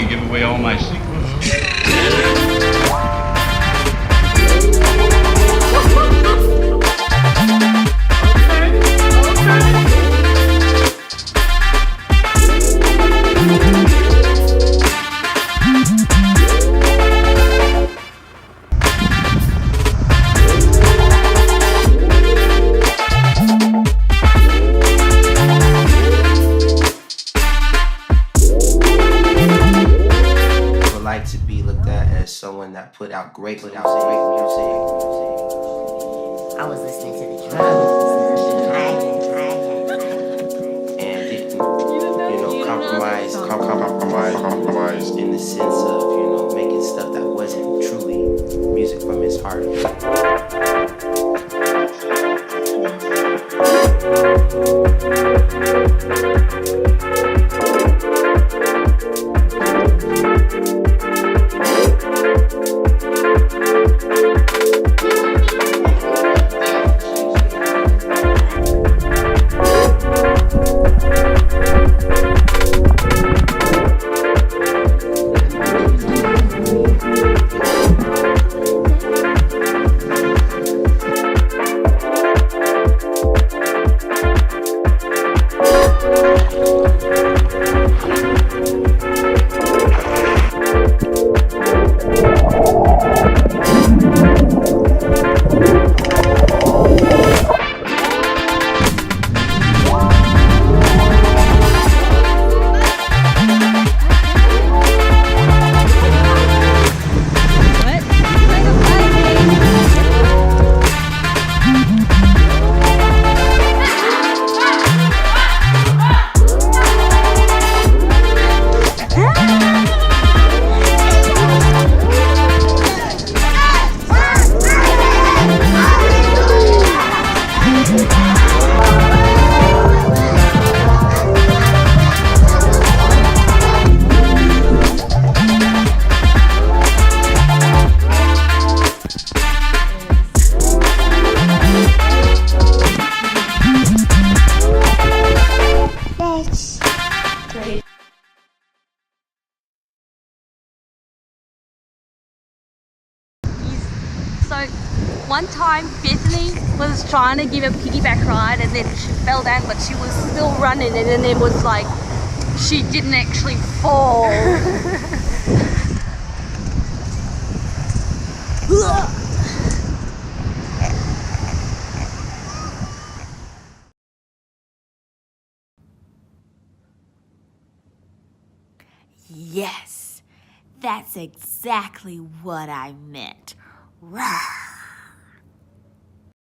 Give away all my secrets. To be looked at as someone that put out great music. I was listening to the drums. And didn't, compromise in the sense of, making stuff that wasn't truly music from his heart. So one time Bethany was trying to give a piggyback ride and then she fell down, but she was still running, and then it was like she didn't actually fall. Yes, that's exactly what I meant. Rawr.